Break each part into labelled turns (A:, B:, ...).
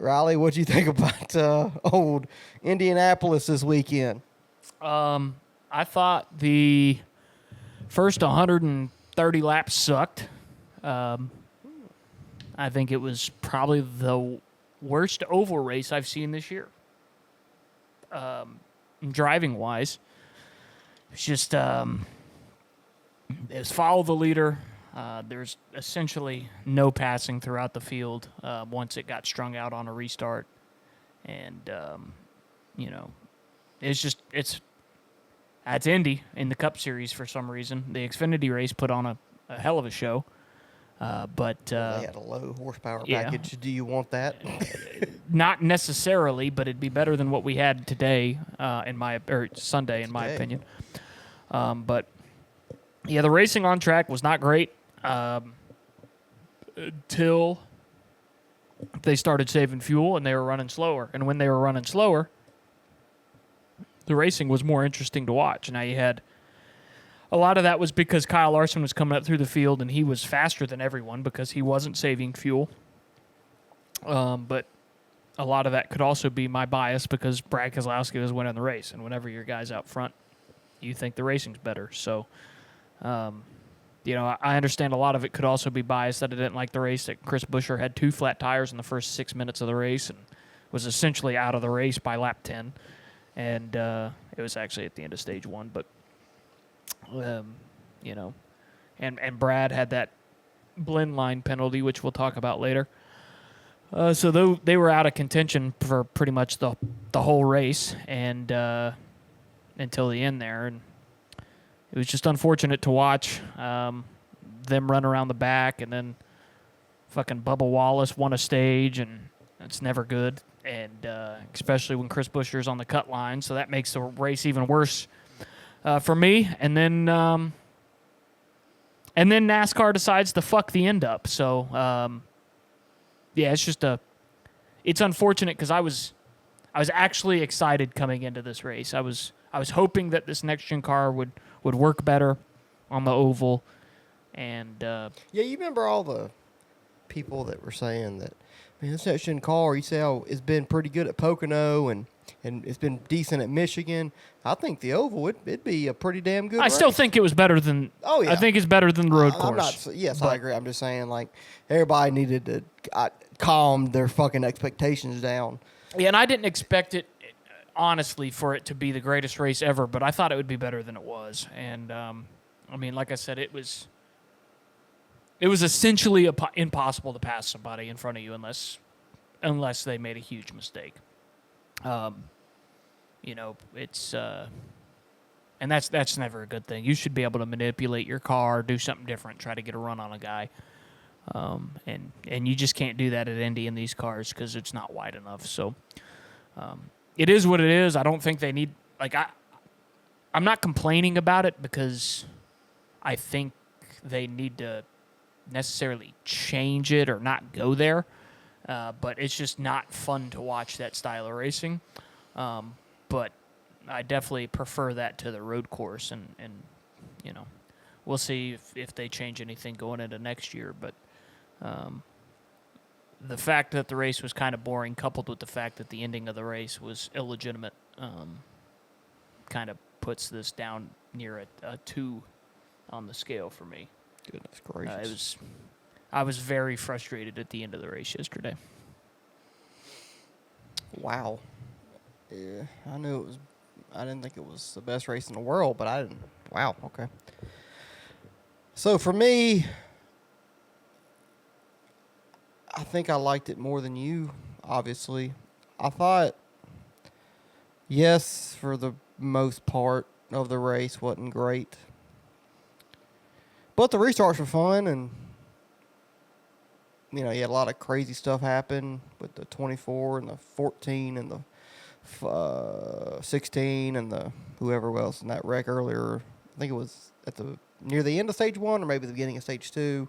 A: Riley, what'd you think about old Indianapolis this weekend?
B: I thought the first 130 laps sucked. Um, I think it was probably the worst oval race I've seen this year. Driving wise, it's just it was follow the leader. There's essentially no passing throughout the field once it got strung out on a restart, and it's Indy in the Cup Series for some reason. The Xfinity race put on a hell of a show, but
A: They had a low horsepower
B: yeah.
A: package. Do you want that?
B: Not necessarily, but it'd be better than what we had today, Sunday, in my opinion. But yeah, the racing on track was not great until they started saving fuel and they were running slower. And when they were running slower, the racing was more interesting to watch. Now you had a lot of that was because Kyle Larson was coming up through the field and he was faster than everyone because he wasn't saving fuel. But a lot of that could also be my bias because Brad Keselowski was winning the race. And whenever your guy's out front, you think the racing's better. So, I understand a lot of it could also be biased that I didn't like the race, that Chris Buescher had 2 flat tires in the first 6 minutes of the race and was essentially out of the race by lap 10. And it was actually at the end of stage 1. But, and Brad had that blend line penalty, which we'll talk about later. So they were out of contention for pretty much the whole race and until the end there. And it was just unfortunate to watch them run around the back, and then fucking Bubba Wallace won a stage, and it's never good. And especially when Chris Buescher's on the cut line, so that makes the race even worse for me. And then NASCAR decides to fuck the end up. So yeah, it's unfortunate because I was actually excited coming into this race. I was hoping that this next gen car would work better on the oval, and
A: yeah, you remember all the people that were saying that, man, this next gen car, you say, oh, it's been pretty good at Pocono and it's been decent at Michigan. I think the oval it'd be a pretty damn good.
B: I still think it was better than.
A: Oh yeah,
B: I think it's better than the road course.
A: Yes, I agree. I'm just saying, like, everybody needed to calm their fucking expectations down.
B: Yeah, and I didn't expect it, honestly, for it to be the greatest race ever, but I thought it would be better than it was. And, like I said, it was essentially impossible to pass somebody in front of you unless they made a huge mistake. It's and that's never a good thing. You should be able to manipulate your car, do something different, try to get a run on a guy. And you just can't do that at Indy in these cars because it's not wide enough. So it is what it is. I don't think they need I'm not complaining about it because I think they need to necessarily change it or not go there. But it's just not fun to watch that style of racing. But I definitely prefer that to the road course, and we'll see if they change anything going into next year. But the fact that the race was kind of boring, coupled with the fact that the ending of the race was illegitimate, kind of puts this down near a 2 on the scale for me.
A: Goodness gracious.
B: I was very frustrated at the end of the race yesterday.
A: Wow. Yeah, I knew it was. I didn't think it was the best race in the world, but I didn't. Wow. Okay. So for me, I think I liked it more than you. Obviously, I thought, yes, for the most part of the race wasn't great, but the restarts were fun, and you had a lot of crazy stuff happen with the 24 and the 14 and the 16 and the whoever else in that wreck earlier. I think it was near the end of stage 1 or maybe the beginning of stage 2.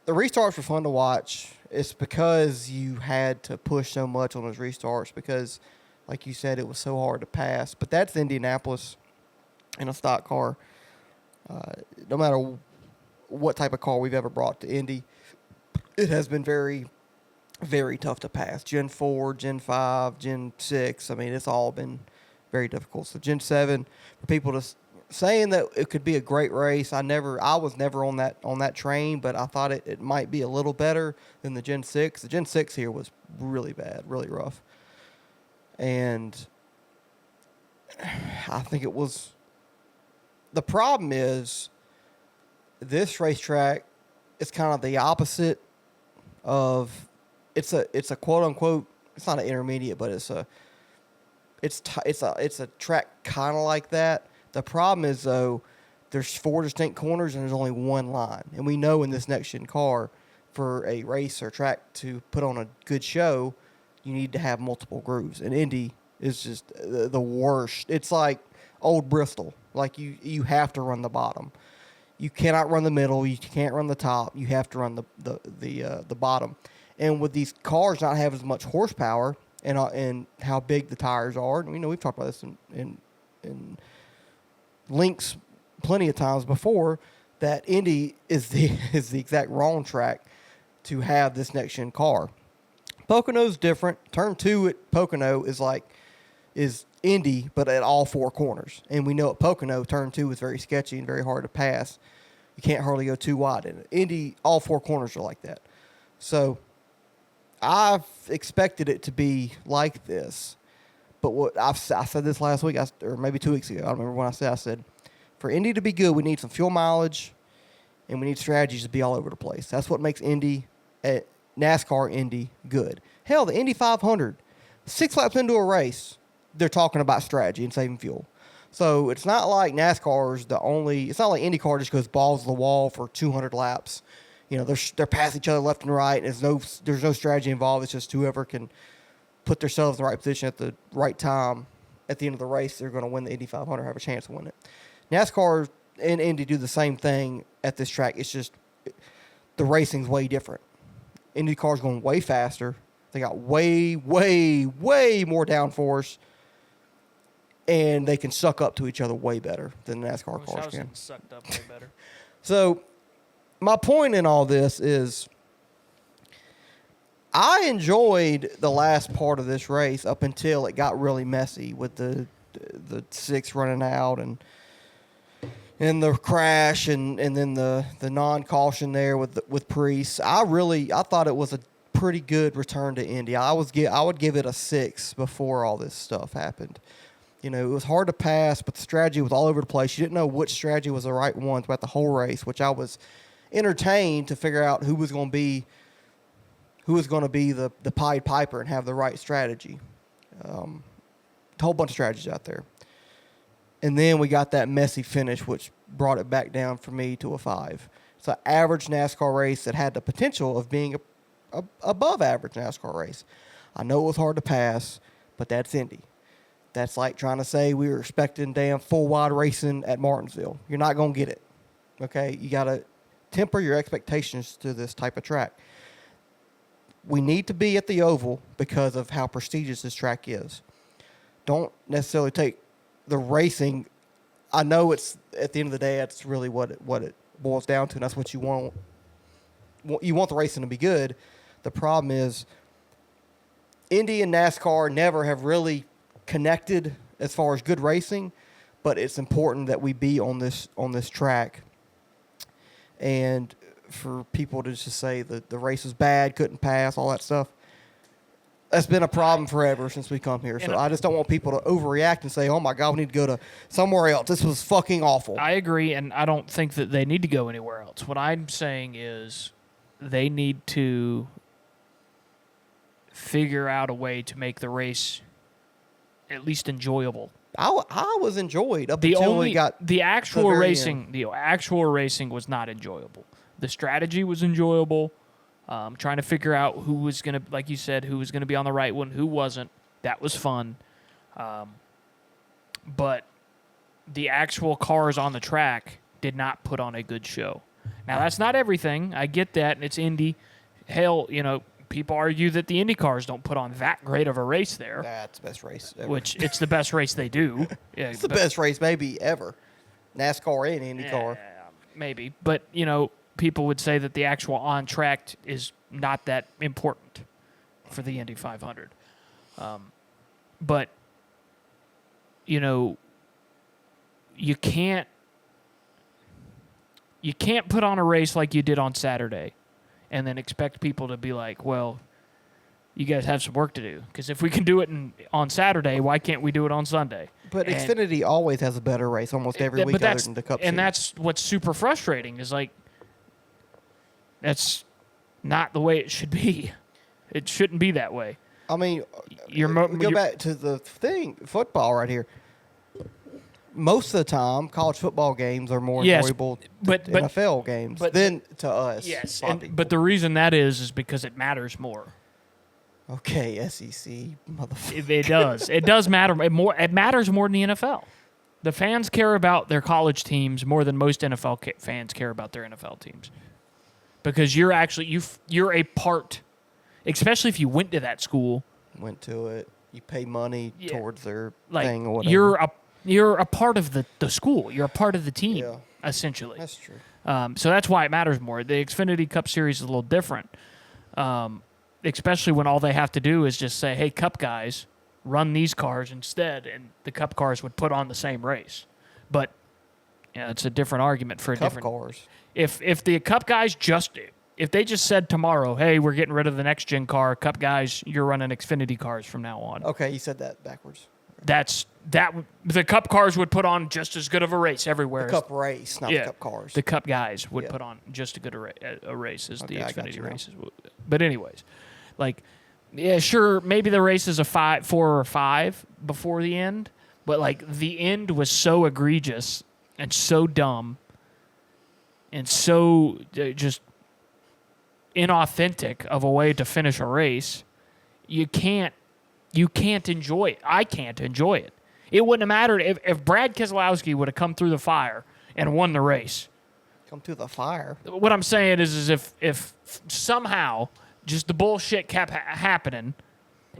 A: The restarts were fun to watch. It's because you had to push so much on those restarts because, like you said, it was so hard to pass. But that's Indianapolis in a stock car. No matter what type of car we've ever brought to Indy, it has been very very tough to pass. Gen 4, Gen 5, Gen 6. I mean, it's all been very difficult. So Gen 7, for people to saying that it could be a great race, I was never on that train, but I thought it might be a little better than the Gen 6. The Gen 6 here was really bad, really rough. And I think it was, the problem is this racetrack is kind of the opposite of, it's a quote unquote, it's not an intermediate, but it's a track kind of like that. The problem is though, there's 4 distinct corners and there's only one line. And we know in this next gen car, for a race or track to put on a good show, you need to have multiple grooves. And Indy is just the worst. It's like old Bristol. Like you have to run the bottom. You cannot run the middle. You can't run the top. You have to run the bottom. And with these cars not having as much horsepower and how big the tires are, and we've talked about this in links plenty of times before, that Indy is the exact wrong track to have this next gen car. Pocono's different. Turn 2 at Pocono is Indy, but at all 4 corners. And we know at Pocono, turn 2 is very sketchy and very hard to pass. You can't hardly go too wide in it. Indy, all 4 corners are like that. So I've expected it to be like this. But what I said this last week, or maybe 2 weeks ago, I don't remember when I said, for Indy to be good, we need some fuel mileage, and we need strategies to be all over the place. That's what makes NASCAR Indy good. Hell, the Indy 500, 6 laps into a race, they're talking about strategy and saving fuel. So it's not like NASCAR is it's not like IndyCar just goes balls to the wall for 200 laps. They're passing each other left and right, and there's no strategy involved. It's just whoever can put themselves in the right position at the right time at the end of the race, they're going to win the Indy 500, have a chance to win it. NASCAR and Indy do the same thing at this track. It's just the racing's way different. Indy cars going way faster. They got way, way, way more downforce, and they can suck up to each other way better than NASCAR cars can.
B: Sucked up way better.
A: So my point in all this is I enjoyed the last part of this race up until it got really messy with the 6 running out and the crash and then the non-caution there with Priest. I thought it was a pretty good return to Indy. I would give it a 6 before all this stuff happened. It was hard to pass, but the strategy was all over the place. You didn't know which strategy was the right one throughout the whole race, which I was entertained to figure out who was going to be the Pied Piper and have the right strategy. A whole bunch of strategies out there. And then we got that messy finish, which brought it back down for me to a 5. It's an average NASCAR race that had the potential of being a above average NASCAR race. I know it was hard to pass, but that's Indy. That's like trying to say we were expecting damn full wide racing at Martinsville. You're not going to get it. Okay? You got to temper your expectations to this type of track. We need to be at the Oval because of how prestigious this track is. Don't necessarily take the racing. I know it's at the end of the day, that's really what it boils down to, and that's what you want. You want the racing to be good. The problem is Indy and NASCAR never have really connected as far as good racing, but it's important that we be on this track. And for people to just say that the race was bad, couldn't pass, all that stuff, that's been a problem forever since we come here. So I just don't want people to overreact and say, oh, my God, we need to go to somewhere else. This was fucking awful.
B: I agree, and I don't think that they need to go anywhere else. What I'm saying is they need to figure out a way to make the race at least enjoyable.
A: I was enjoyed up until we got
B: the actual racing. End. The actual racing was not enjoyable. The strategy was enjoyable. Trying to figure out who was going to, like you said, who was going to be on the right one, who wasn't. That was fun. But the actual cars on the track did not put on a good show. Now, that's not everything. I get that, and it's Indy. Hell, people argue that the Indy cars don't put on that great of a race there.
A: That's the best race ever.
B: Which it's the best race they do. Yeah,
A: it's the best race maybe ever. NASCAR and IndyCar.
B: Maybe. But, people would say that the actual on track is not that important. for the Indy 500. But, you know, you can't put on a race like you did on Saturday and then expect people to be like, well, you guys have some work to do. Because if we can do it on Saturday, why can't we do it on Sunday?
A: But Xfinity always has a better race almost every week other than the Cup Series.
B: And that's what's super frustrating is, like, that's not the way it should be. It shouldn't be that way.
A: I mean, go back to the football right here. Most of the time, college football games are more enjoyable than NFL games than to us.
B: Yes, but the reason that is because it matters more.
A: Okay, SEC, motherfucker.
B: It does. It does matter more. It matters more than the NFL. The fans care about their college teams more than most NFL fans care about their NFL teams, because you're actually you're a part, especially if you went to that school.
A: Went to it. You pay money towards their thing or whatever.
B: You're a part of the school. You're a part of the team, essentially.
A: That's true.
B: So that's why it matters more. The Xfinity Cup Series is a little different, especially when all they have to do is just say, hey, Cup guys, run these cars instead, and the Cup cars would put on the same race. But it's a different argument for a
A: Cup
B: different
A: cars.
B: If the Cup guys if they just said tomorrow, hey, we're getting rid of the next gen car, Cup guys, you're running Xfinity cars from now on.
A: Okay, you said that backwards.
B: The Cup cars would put on just as good of a race everywhere.
A: The Cup race, not the Cup cars.
B: The Cup guys would put on just as good a race as the Xfinity races. But anyways, like, yeah, sure, maybe the race is a 4 or 5 before the end, but like the end was so egregious and so dumb and so just inauthentic of a way to finish a race. You can't enjoy it. I can't enjoy it. It wouldn't have mattered if Brad Keselowski would have come through the fire and won the race.
A: Come through the fire?
B: What I'm saying is if somehow just the bullshit kept happening,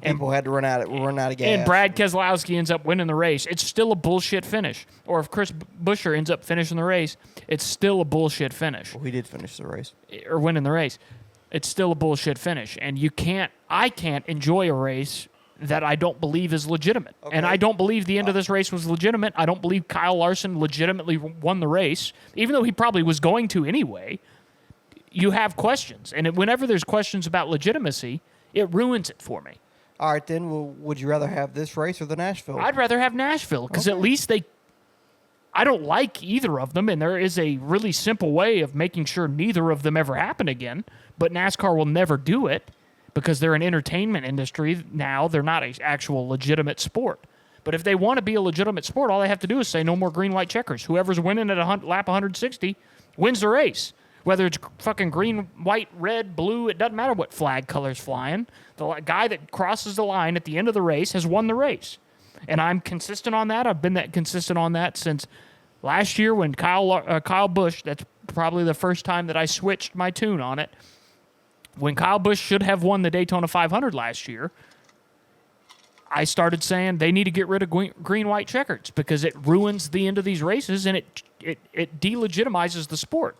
A: people had to run out of gas,
B: and Brad Keselowski ends up winning the race, it's still a bullshit finish. Or if Chris Buescher ends up finishing the race, it's still a bullshit finish.
A: Well, he did finish the race.
B: Or winning the race. It's still a bullshit finish. And I can't enjoy a race that I don't believe is legitimate. Okay. And I don't believe the end of this race was legitimate. I don't believe Kyle Larson legitimately won the race, even though he probably was going to anyway. You have questions. And whenever there's questions about legitimacy, it ruins it for me.
A: All right, then, well, would you rather have this race or the Nashville?
B: I'd rather have Nashville, because at least I don't like either of them, and there is a really simple way of making sure neither of them ever happen again, but NASCAR will never do it because they're an entertainment industry now. They're not an actual legitimate sport. But if they want to be a legitimate sport, all they have to do is say no more green, white checkers. Whoever's winning at lap 160 wins the race. Whether it's fucking green, white, red, blue, it doesn't matter what flag color's flying. The guy that crosses the line at the end of the race has won the race. And I'm consistent on that. I've been that consistent on that since last year when Kyle Busch, that's probably the first time that I switched my tune on it. When Kyle Busch should have won the Daytona 500 last year, I started saying they need to get rid of green, white checkers because it ruins the end of these races and it delegitimizes the sport.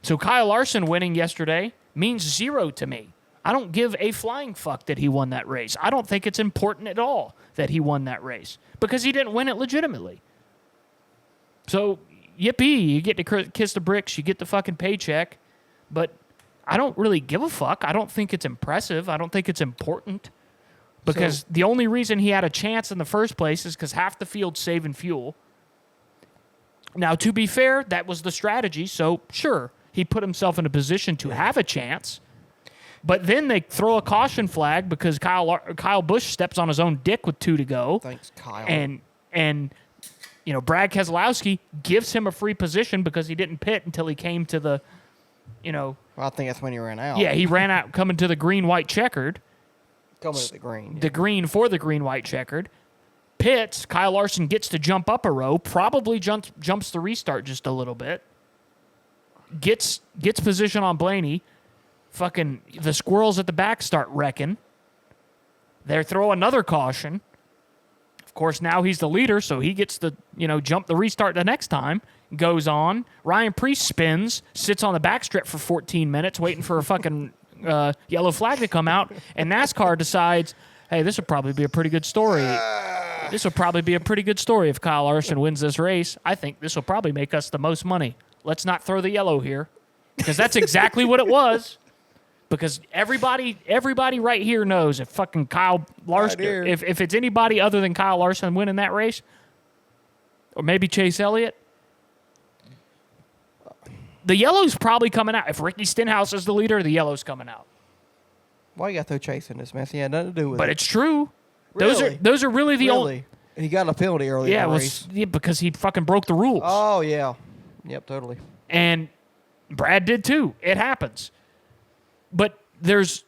B: So Kyle Larson winning yesterday means zero to me. I don't give a flying fuck that he won that race. I don't think it's important at all that he won that race because he didn't win it legitimately. So, yippee, you get to kiss the bricks, you get the fucking paycheck, but I don't really give a fuck. I don't think it's impressive. I don't think it's important because the only reason he had a chance in the first place is because half the field's saving fuel. Now, to be fair, that was the strategy, so sure, he put himself in a position to have a chance. But then they throw a caution flag because Kyle Busch steps on his own dick with 2 to go.
A: Thanks, Kyle.
B: And Brad Keselowski gives him a free position because he didn't pit until he came to the,
A: Well, I think that's when he ran out.
B: Yeah, he ran out coming to the green, white checkered.
A: Coming to the green.
B: The green for the green, white checkered. Pits, Kyle Larson gets to jump up a row, probably jumps the restart just a little bit. Gets position on Blaney. Fucking the squirrels at the back start wrecking. They throw another caution. Of course, now he's the leader, so he gets to, jump the restart the next time. Goes on. Ryan Preece spins, sits on the backstrip for 14 minutes waiting for a fucking yellow flag to come out, and NASCAR decides, hey, this would probably be a pretty good story. This will probably be a pretty good story if Kyle Larson wins this race. I think this will probably make us the most money. Let's not throw the yellow here, because that's exactly what it was. Because everybody right here knows if fucking Kyle Larson,
A: Right
B: if it's anybody other than Kyle Larson winning that race, or maybe Chase Elliott, the yellow's probably coming out. If Ricky Stenhouse is the leader, the yellow's coming out.
A: Why you got to throw Chase in this mess? He had nothing to do with it.
B: But it's true.
A: Really?
B: Those are really the only.
A: He got a penalty early in the race.
B: Yeah, because he fucking broke the rules.
A: Oh, yeah. Yep, totally.
B: And Brad did too. It happens. But it's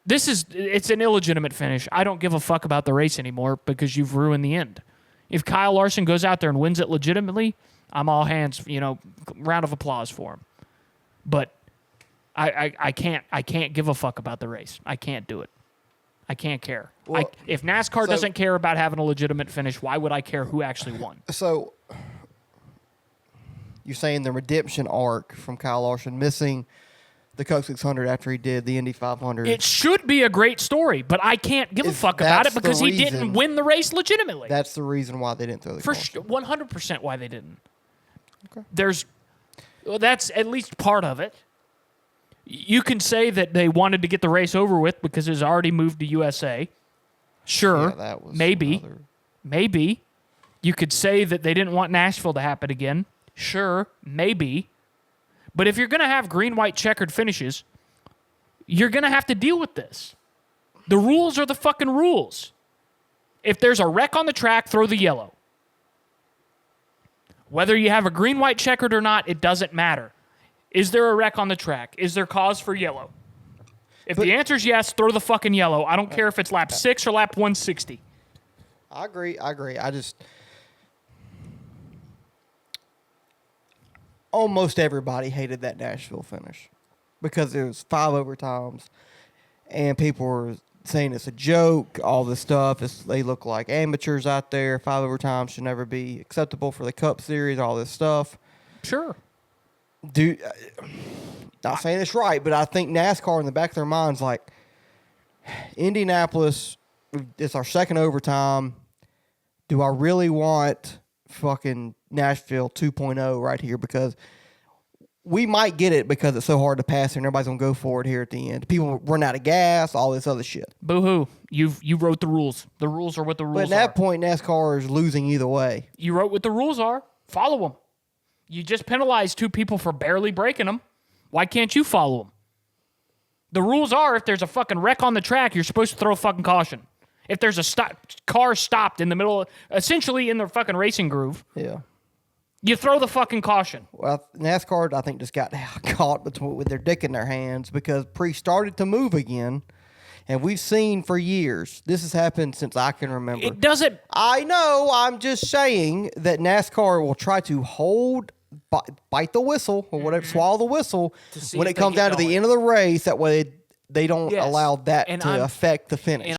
B: an illegitimate finish. I don't give a fuck about the race anymore because you've ruined the end. If Kyle Larson goes out there and wins it legitimately, I'm all hands, round of applause for him. But I can't give a fuck about the race. I can't do it. I can't care.
A: Well,
B: if NASCAR doesn't care about having a legitimate finish, why would I care who actually won?
A: So you're saying the redemption arc from Kyle Larson missing the Coke 600 after he did the Indy 500.
B: It should be a great story, but I can't give a fuck about it because he didn't win the race legitimately.
A: That's the reason why they didn't throw the
B: For
A: caution.
B: 100% why they didn't.
A: Okay.
B: That's at least part of it. You can say that they wanted to get the race over with because it's already moved to USA. Sure,
A: Yeah, that was
B: maybe. You could say that they didn't want Nashville to happen again. Sure, maybe. But if you're going to have green, white, checkered finishes, you're going to have to deal with this. The rules are the fucking rules. If there's a wreck on the track, throw the yellow. Whether you have a green, white, checkered or not, it doesn't matter. Is there a wreck on the track? Is there cause for yellow? If the answer is yes, throw the fucking yellow. I don't care if it's lap 6 or lap 160.
A: I agree. Almost everybody hated that Nashville finish because it was 5 overtimes and people were saying it's a joke, all this stuff. They look like amateurs out there. 5 overtimes should never be acceptable for the Cup Series, all this stuff.
B: Sure.
A: Dude, not saying it's right, but I think NASCAR in the back of their minds like, Indianapolis, it's our second overtime. Do I really want fucking Nashville 2.0 right here? Because we might get it because it's so hard to pass and everybody's going to go for it here at the end. People run out of gas, all this other shit.
B: Boo-hoo. You wrote the rules. The rules are what the rules are.
A: But at that point, NASCAR is losing either way.
B: You wrote what the rules are. Follow them. You just penalized 2 people for barely breaking them. Why can't you follow them? The rules are if there's a fucking wreck on the track, you're supposed to throw a fucking caution. If there's a car stopped in the middle, essentially in the fucking racing groove,
A: Yeah.
B: you throw the fucking caution.
A: Well, NASCAR, I think, just got caught with their dick in their hands because started to move again. And we've seen for years, this has happened since I can remember.
B: It doesn't.
A: I know. I'm just saying that NASCAR will try to bite the whistle or whatever, swallow the whistle when it comes down to the end of the race. That way they don't allow that to affect the finish.